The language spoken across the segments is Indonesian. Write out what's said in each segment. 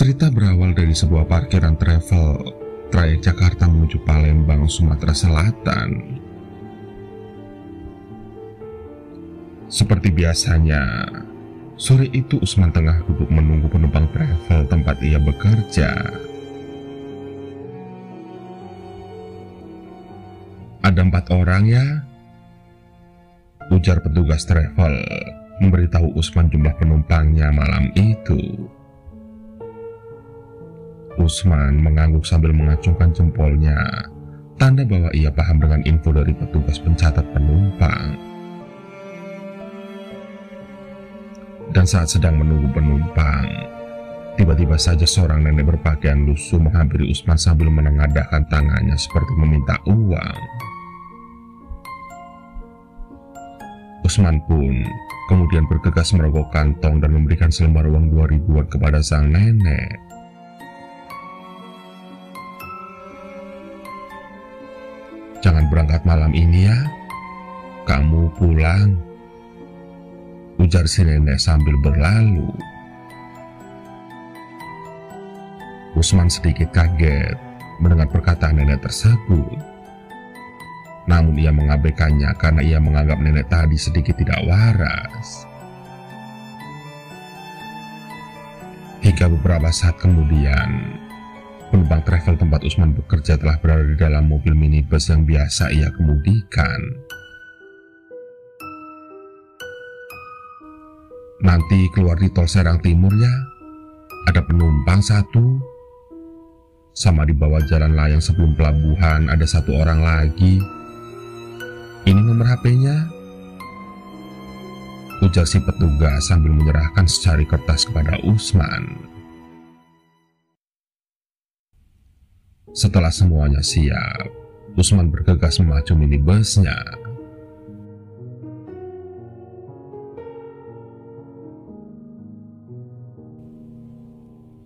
Cerita berawal dari sebuah parkiran travel trayek Jakarta menuju Palembang, Sumatera Selatan. Seperti biasanya, sore itu Usman tengah duduk menunggu penumpang travel tempat ia bekerja. "Ada 4 orang ya?" ujar petugas travel memberitahu Usman jumlah penumpangnya malam itu. Usman mengangguk sambil mengacungkan jempolnya, tanda bahwa ia paham dengan info dari petugas pencatat penumpang. Dan saat sedang menunggu penumpang, tiba-tiba saja seorang nenek berpakaian lusuh menghampiri Usman sambil menengadahkan tangannya seperti meminta uang. Usman pun kemudian bergegas merogoh kantong dan memberikan selembar uang 2.000-an kepada sang nenek. "Jangan berangkat malam ini ya, kamu pulang," ujar si nenek sambil berlalu. Usman sedikit kaget mendengar perkataan nenek tersebut. Namun ia mengabaikannya karena ia menganggap nenek tadi sedikit tidak waras. Hingga beberapa saat kemudian, penumpang travel tempat Usman bekerja telah berada di dalam mobil minibus yang biasa ia kemudikan. "Nanti keluar di tol Serang Timur ya, ada penumpang 1. Sama di bawah jalan layang sebelum pelabuhan ada 1 orang lagi. Ini nomor HP-nya," ujar si petugas sambil menyerahkan secari kertas kepada Usman. Setelah semuanya siap, Usman bergegas memacu minibusnya.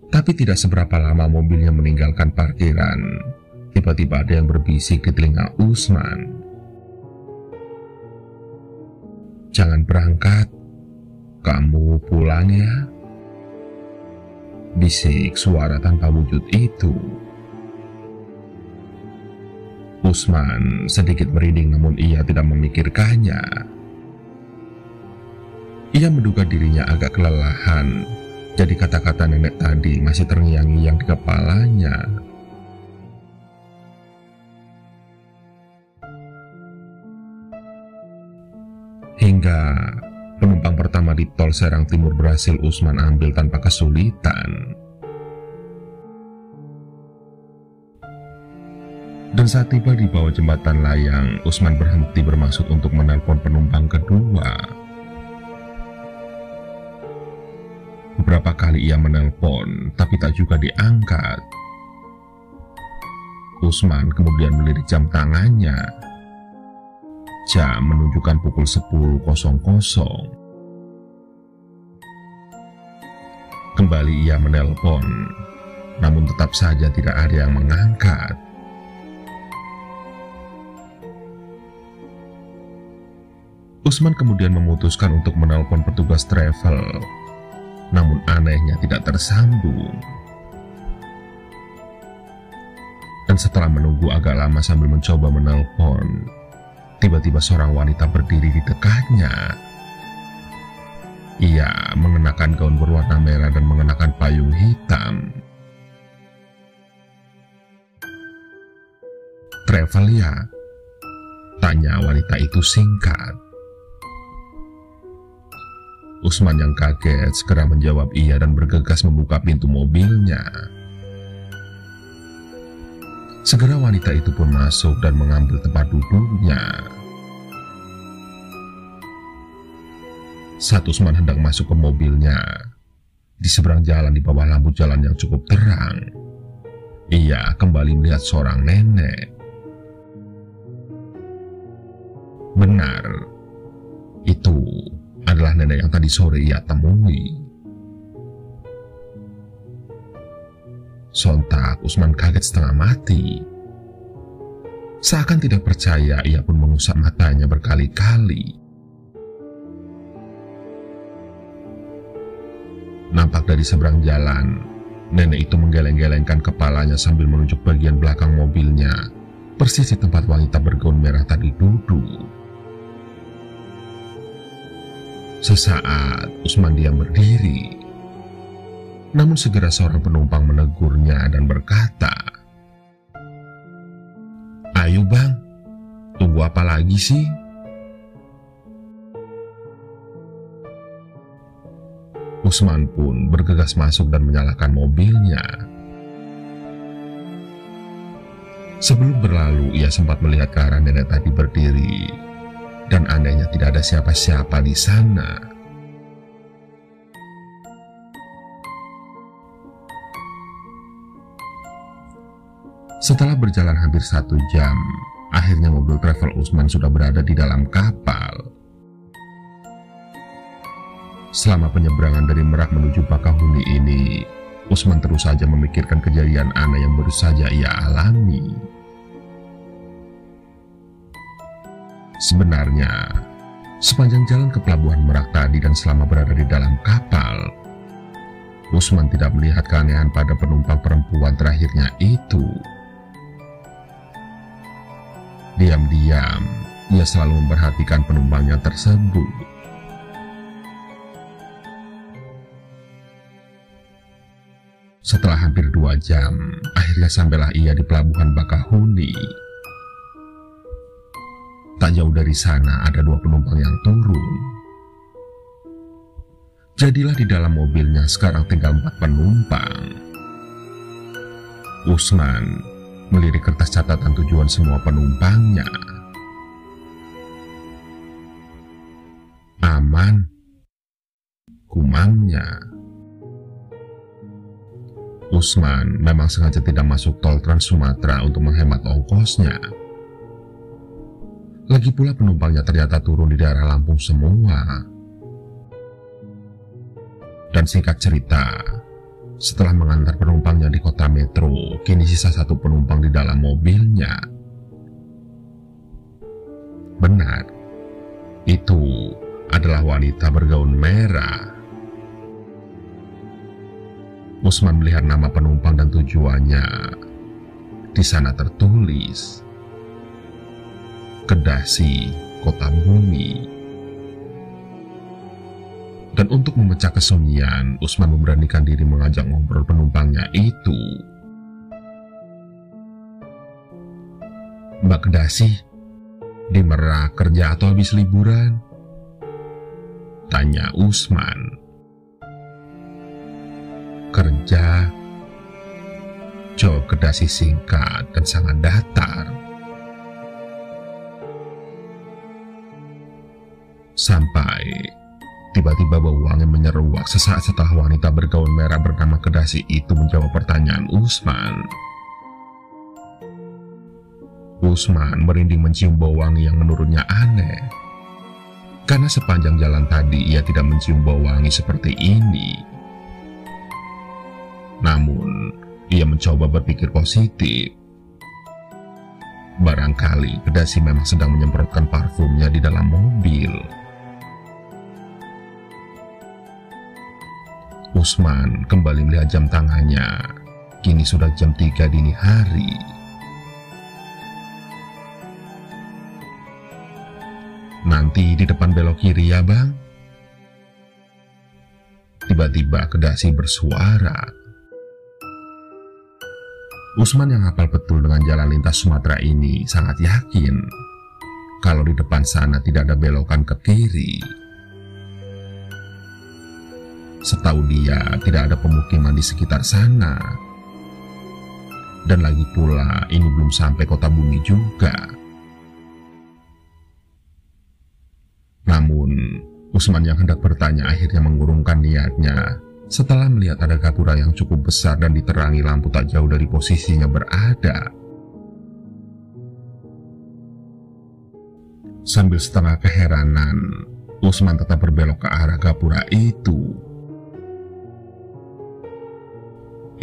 Tapi tidak seberapa lama mobilnya meninggalkan parkiran, tiba-tiba ada yang berbisik di telinga Usman. "Jangan berangkat, kamu pulang ya," bisik suara tanpa wujud itu. Usman sedikit merinding namun ia tidak memikirkannya. Ia menduga dirinya agak kelelahan, jadi kata-kata nenek tadi masih terngiang-ngiang di kepalanya. Hingga penumpang pertama di tol Serang Timur berhasil Usman ambil tanpa kesulitan. Dan saat tiba di bawah jembatan layang, Usman berhenti bermaksud untuk menelpon penumpang kedua. Beberapa kali ia menelpon, tapi tak juga diangkat. Usman kemudian melirik jam tangannya. Jam menunjukkan pukul 10.00. Kembali ia menelpon, namun tetap saja tidak ada yang mengangkat. Usman kemudian memutuskan untuk menelpon petugas travel, namun anehnya tidak tersambung. Dan setelah menunggu agak lama sambil mencoba menelpon, tiba-tiba seorang wanita berdiri di dekatnya. Ia mengenakan gaun berwarna merah dan mengenakan payung hitam. "Travel ya?" tanya wanita itu singkat. Usman yang kaget segera menjawab iya dan bergegas membuka pintu mobilnya. Segera wanita itu pun masuk dan mengambil tempat duduknya. Saat Usman hendak masuk ke mobilnya, di seberang jalan di bawah lampu jalan yang cukup terang, ia kembali melihat seorang nenek. Benar, itu adalah nenek yang tadi sore ia temui. Sontak Usman kaget setengah mati. Seakan tidak percaya, ia pun mengusap matanya berkali-kali. Nampak dari seberang jalan, Nenek itu menggeleng-gelengkan kepalanya sambil menunjuk bagian belakang mobilnya, persis di tempat wanita bergaun merah tadi duduk. Sesaat Usman diam berdiri, namun segera seorang penumpang menegurnya dan berkata, "Ayo bang, tunggu apa lagi sih?" Usman pun bergegas masuk dan menyalakan mobilnya. Sebelum berlalu, ia sempat melihat ke arah nenek tadi berdiri, dan anehnya tidak ada siapa-siapa di sana. Setelah berjalan hampir 1 jam, akhirnya mobil travel Usman sudah berada di dalam kapal. Selama penyeberangan dari Merak menuju Bakahuni ini, Usman terus saja memikirkan kejadian aneh yang baru saja ia alami. Sebenarnya, sepanjang jalan ke pelabuhan Merak tadi dan selama berada di dalam kapal, Usman tidak melihat keanehan pada penumpang perempuan terakhirnya itu. Diam-diam, ia selalu memperhatikan penumpangnya tersebut. Setelah hampir 2 jam, akhirnya sampailah ia di pelabuhan Bakahuni. Tak jauh dari sana ada 2 penumpang yang turun. Jadilah di dalam mobilnya sekarang tinggal 4 penumpang. Usman melirik kertas catatan tujuan semua penumpangnya. Aman, gumamnya. Usman memang sengaja tidak masuk tol Trans Sumatera untuk menghemat ongkosnya. Lagi pula penumpangnya ternyata turun di daerah Lampung semua. Dan singkat cerita, setelah mengantar penumpangnya di kota metro, kini sisa 1 penumpang di dalam mobilnya. Benar, itu adalah wanita bergaun merah. Usman melihat nama penumpang dan tujuannya. Di sana tertulis Kedasi, Kota Bumi. Dan untuk memecah kesunyian, Usman memberanikan diri mengajak ngobrol penumpangnya itu. "Mbak Kedasi, di Merak kerja atau habis liburan?" tanya Usman. "Kerja," jawab Kedasi singkat dan sangat datar. Sampai tiba-tiba bau angin menyeruak sesaat setelah wanita bergaun merah bernama Kedasi itu menjawab pertanyaan Usman. Usman merinding mencium bau wangi yang menurutnya aneh, karena sepanjang jalan tadi ia tidak mencium bau wangi seperti ini. Namun, ia mencoba berpikir positif. Barangkali Kedasi memang sedang menyemprotkan parfumnya di dalam mobil. Usman kembali melihat jam tangannya. Kini sudah jam 3 dini hari. "Nanti di depan belok kiri ya bang?" Tiba-tiba Kedasi bersuara. Usman yang hafal betul dengan jalan lintas Sumatera ini sangat yakin kalau di depan sana tidak ada belokan ke kiri. Setahu dia tidak ada pemukiman di sekitar sana. Dan lagi pula ini belum sampai Kota Bumi juga. Namun Usman yang hendak bertanya akhirnya mengurungkan niatnya setelah melihat ada gapura yang cukup besar dan diterangi lampu tak jauh dari posisinya berada. Sambil setengah keheranan, Usman tetap berbelok ke arah gapura itu.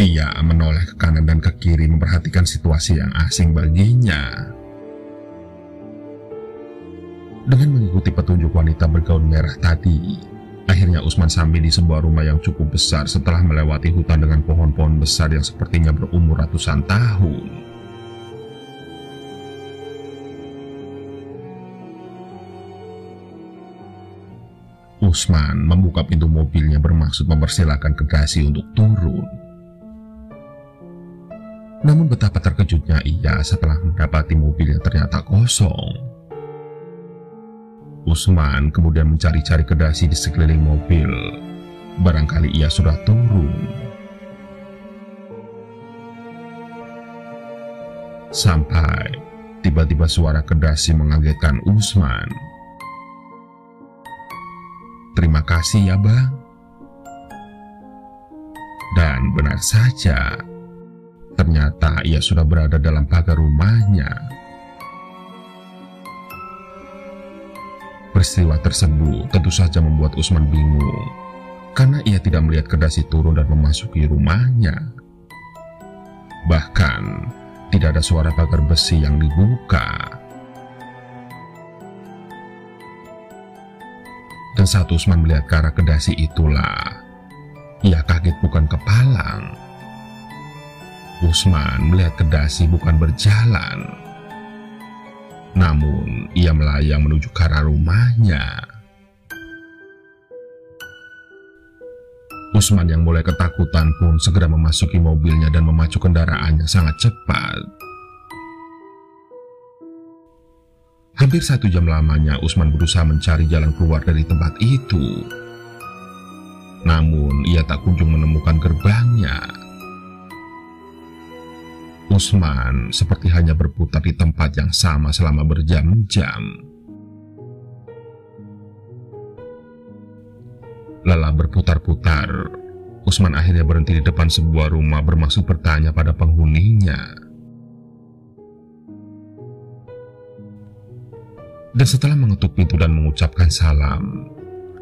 Ia menoleh ke kanan dan ke kiri memperhatikan situasi yang asing baginya. Dengan mengikuti petunjuk wanita bergaun merah tadi, Akhirnya Usman sampai di sebuah rumah yang cukup besar setelah melewati hutan dengan pohon-pohon besar yang sepertinya berumur ratusan tahun. Usman membuka pintu mobilnya bermaksud mempersilahkan Kedasi untuk turun. Namun betapa terkejutnya ia setelah mendapati mobilnya ternyata kosong. Usman kemudian mencari-cari Kedasi di sekeliling mobil. Barangkali ia sudah turun. Sampai tiba-tiba suara Kedasi mengagetkan Usman. "Terima kasih ya bang." Dan benar saja, ternyata ia sudah berada dalam pagar rumahnya. Peristiwa tersebut tentu saja membuat Usman bingung, karena ia tidak melihat Kedasi turun dan memasuki rumahnya. Bahkan, tidak ada suara pagar besi yang dibuka. Dan saat Usman melihat ke arah Kedasi itulah, ia kaget bukan kepalang. Usman melihat Kedasi bukan berjalan, namun ia melayang menuju ke arah rumahnya. Usman yang mulai ketakutan pun segera memasuki mobilnya dan memacu kendaraannya sangat cepat. Hampir 1 jam lamanya Usman berusaha mencari jalan keluar dari tempat itu. Namun ia tak kunjung menemukan gerbangnya. Usman seperti hanya berputar di tempat yang sama selama berjam-jam. Lelah berputar-putar, Usman akhirnya berhenti di depan sebuah rumah bermaksud bertanya pada penghuninya. Dan setelah mengetuk pintu dan mengucapkan salam,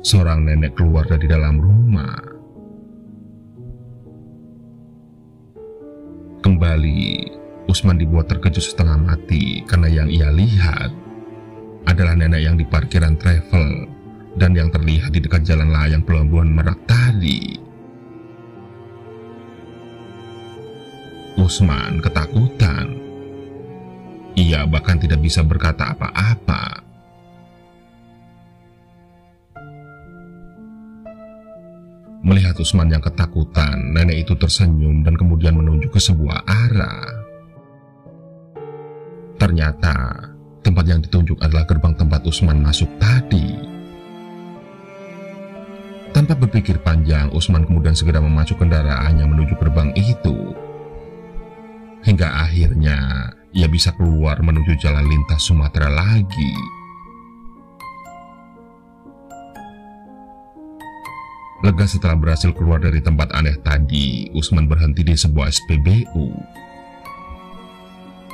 seorang nenek keluar dari dalam rumah. Kembali, Usman dibuat terkejut setengah mati karena yang ia lihat adalah nenek yang di parkiran travel dan yang terlihat di dekat jalan layang Pelabuhan Merak tadi. Usman ketakutan. Ia bahkan tidak bisa berkata apa-apa. Melihat Usman yang ketakutan, nenek itu tersenyum dan kemudian menunjuk ke sebuah arah. Ternyata, tempat yang ditunjuk adalah gerbang tempat Usman masuk tadi. Tanpa berpikir panjang, Usman kemudian segera memacu kendaraannya menuju gerbang itu. Hingga akhirnya, ia bisa keluar menuju jalan lintas Sumatera lagi. Lega setelah berhasil keluar dari tempat aneh tadi, Usman berhenti di sebuah SPBU.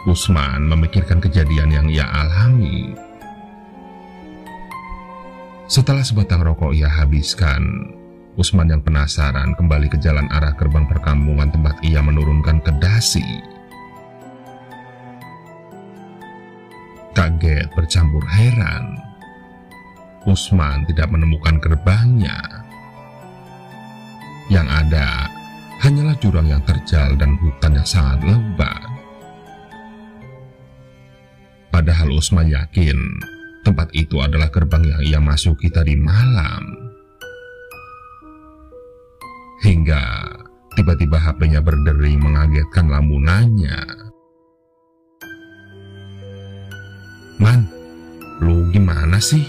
Usman memikirkan kejadian yang ia alami. Setelah sebatang rokok ia habiskan, Usman yang penasaran kembali ke jalan arah gerbang perkampungan tempat ia menurunkan Kedasi. Kaget bercampur heran, Usman tidak menemukan gerbangnya. Yang ada hanyalah jurang yang terjal dan hutan yang sangat lebat. Padahal Usman yakin tempat itu adalah gerbang yang ia masuki tadi malam. Hingga tiba-tiba HP-nya berdering mengagetkan lamunannya. "Man, lu gimana sih?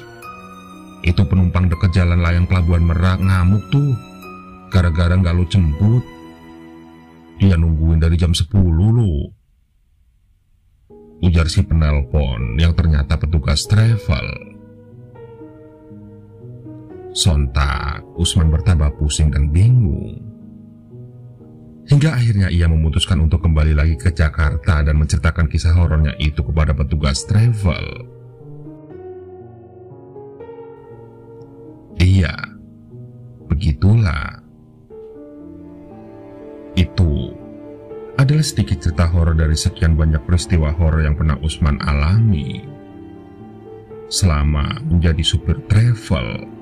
Itu penumpang dekat jalan layang Pelabuhan Merak ngamuk tuh, gara-gara nggak lu jemput. Dia nungguin dari jam 10 lo," ujar si penelpon yang ternyata petugas travel. Sontak, Usman bertambah pusing dan bingung. Hingga akhirnya ia memutuskan untuk kembali lagi ke Jakarta dan menceritakan kisah horornya itu kepada petugas travel. Iya, begitulah. Itu adalah sedikit cerita horor dari sekian banyak peristiwa horor yang pernah Usman alami selama menjadi supir travel.